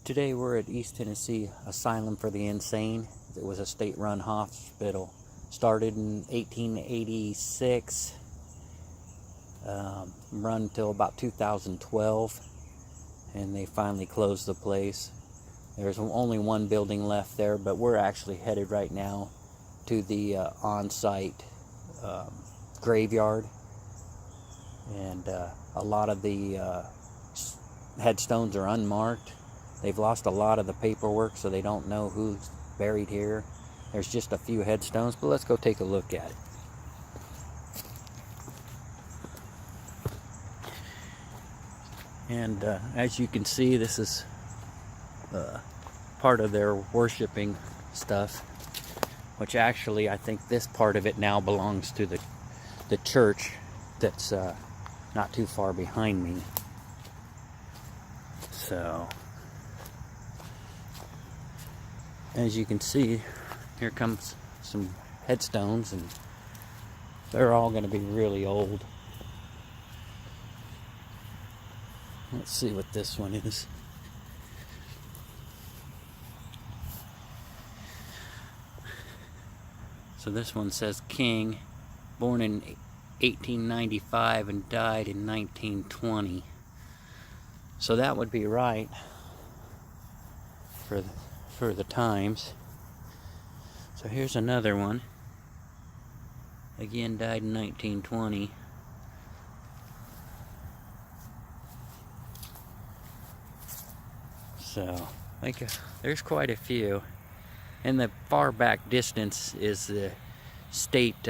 Today we're at East Tennessee Asylum for the Insane. It was a state-run hospital. Started in 1886, run until about 2012, and they finally closed the place. There's only one building left there, but we're actually headed right now to the on-site graveyard, and a lot of the headstones are unmarked. They've lost a lot of the paperwork, so they don't know who's buried here. There's just a few headstones, but let's go take a look at it. And as you can see, this is part of their worshiping stuff, which actually I think this part of it now belongs to the church that's not too far behind me. So as you can see, here comes some headstones, and they're all going to be really old. Let's see what this one is. So this one says King, born in 1895 and died in 1920. So that would be right for the times. So here's another one. Again, died in 1920. So, there's quite a few. In the far back distance is the state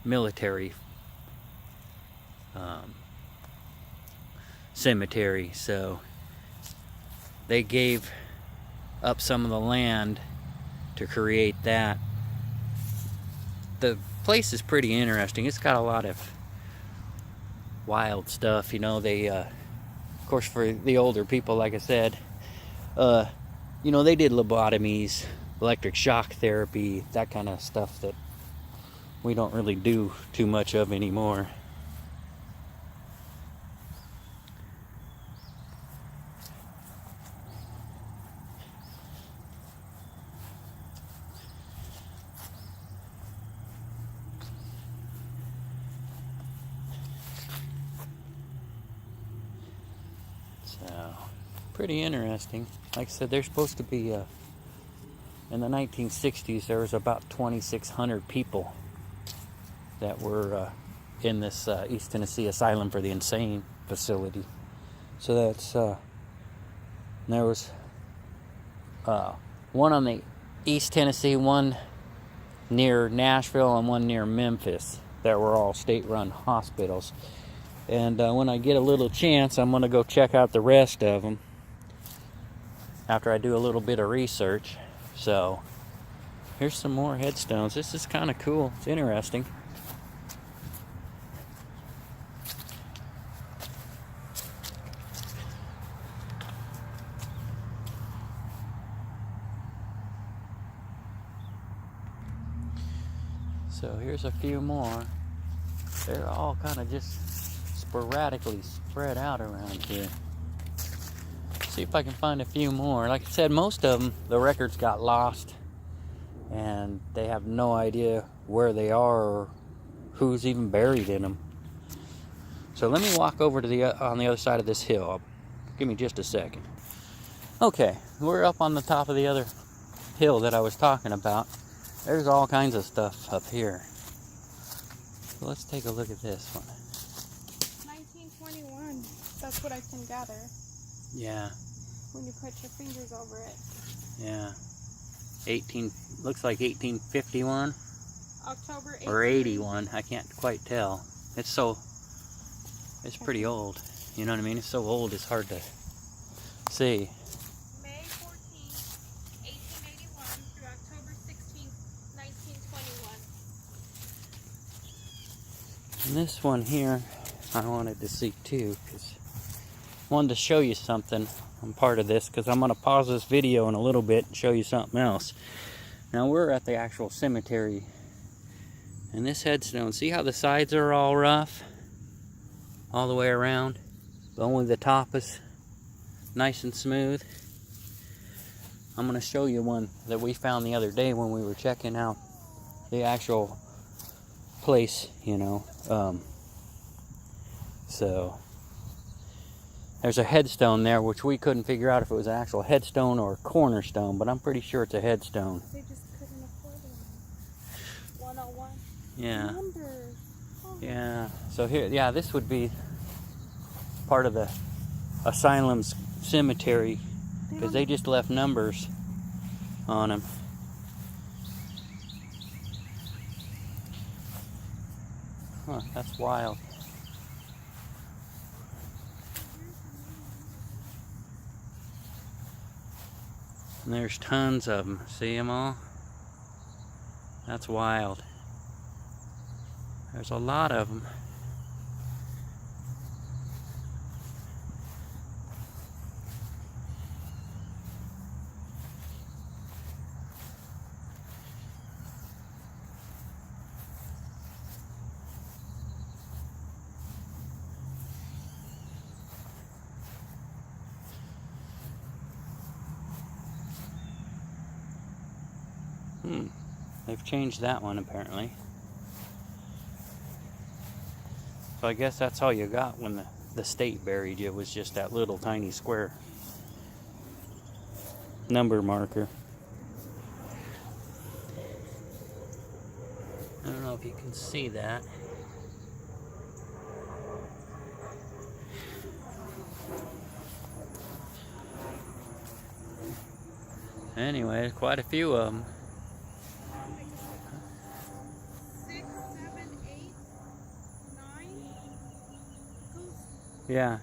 military cemetery. So they gave up some of the land to create that. The place is pretty interesting. It's got a lot of wild stuff, you know. They of course, for the older people, like I said, you know, they did lobotomies, electric shock therapy, that kind of stuff that we don't really do too much of anymore. So, pretty interesting. Like I said, they're supposed to be, in the 1960s, there was about 2,600 people that were in this East Tennessee Asylum for the Insane facility. So that's, there was one on the East Tennessee, one near Nashville, and one near Memphis that were all state-run hospitals. And when I get a little chance, I'm going to go check out the rest of them after I do a little bit of research. So here's some more headstones. This is kind of cool. It's interesting. So here's a few more. They're all kind of just sporadically spread out around here. See if I can find a few more. Like I said, most of them, the records got lost, and they have no idea where they are or who's even buried in them. So let me walk over to on the other side of this hill. Give me just a second. Okay, we're up on the top of the other hill that I was talking about. There's all kinds of stuff up here. So let's take a look at this one. 1921. That's what I can gather. Yeah. When you put your fingers over it. Yeah. Looks like 1851. October 18. Or 81. I can't quite tell. It's pretty old. You know what I mean? It's so old it's hard to see. May 14th, 1881 through October 16th, 1921. And this one here, I wanted to see too, because I wanted to show you something. I'm part of this, because I'm going to pause this video in a little bit and show you something else. Now we're at the actual cemetery, and this headstone, see how the sides are all rough? All the way around, but only the top is nice and smooth. I'm going to show you one that we found the other day when we were checking out the actual place, you know. So there's a headstone there, which we couldn't figure out if it was an actual headstone or a cornerstone, but I'm pretty sure it's a headstone. They just couldn't afford it. 101. Yeah. Numbers. Oh. Yeah. So here, yeah, this would be part of the asylum's cemetery, because they just left numbers on them. Huh, that's wild. And there's tons of them. See them all? That's wild. There's a lot of them. They've changed that one apparently. So I guess that's all you got when the state buried you, was just that little tiny square number marker. I don't know if you can see that. Anyway, quite a few of them. 6, 7, 8, 9. Yeah.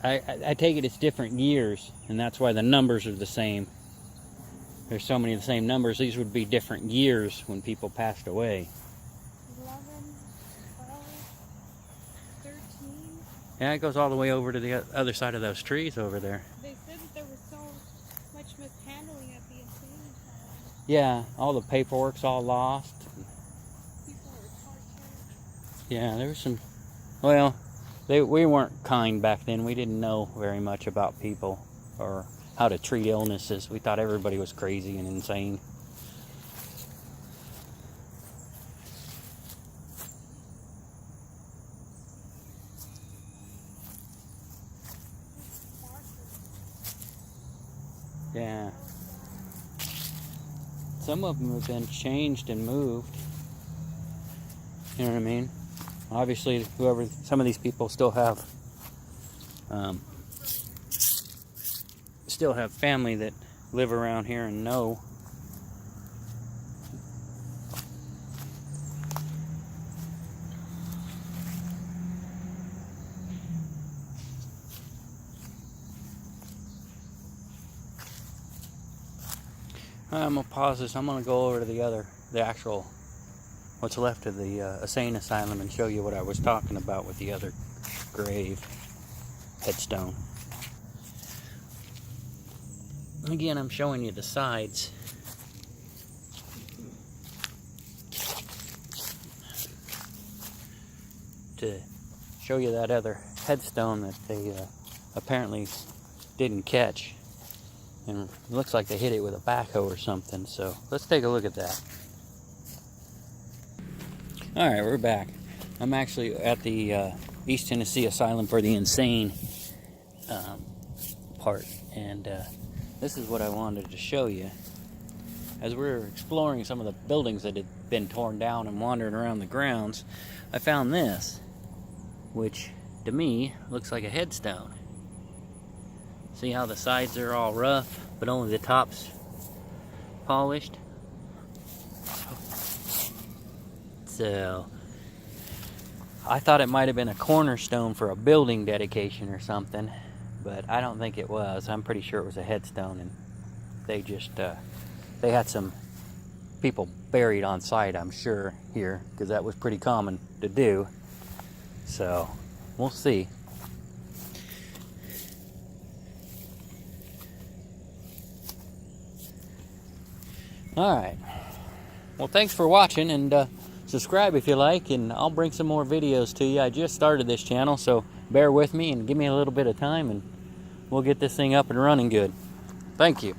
I take it it's different years, and that's why the numbers are the same. There's so many of the same numbers. These would be different years when people passed away. 11, 12, 13. Yeah, it goes all the way over to the other side of those trees over there. They said that there was so much mishandling at the insane asylum. Yeah, all the paperwork's all lost. People were tortured. Yeah, there was some. Well, we weren't kind back then. We didn't know very much about people or how to treat illnesses. We thought everybody was crazy and insane. Yeah. Some of them have been changed and moved. You know what I mean? Obviously, some of these people still have family that live around here and know. I'm gonna pause this. I'm gonna go over to the actual, what's left of the insane asylum, and show you what I was talking about with the other grave headstone. Again, I'm showing you the sides. To show you that other headstone that they apparently didn't catch. And it looks like they hit it with a backhoe or something. So let's take a look at that. Alright, we're back. I'm actually at the East Tennessee Asylum for the insane part. And this is what I wanted to show you. As we were exploring some of the buildings that had been torn down and wandering around the grounds, I found this, which to me looks like a headstone. See how the sides are all rough, but only the top's polished? So, I thought it might have been a cornerstone for a building dedication or something, but I don't think it was. I'm pretty sure it was a headstone, and they just, they had some people buried on site, I'm sure, here, because that was pretty common to do. So, we'll see. Alright, well, thanks for watching, and subscribe if you like, and I'll bring some more videos to you. I just started this channel, so bear with me and give me a little bit of time, and we'll get this thing up and running good. Thank you.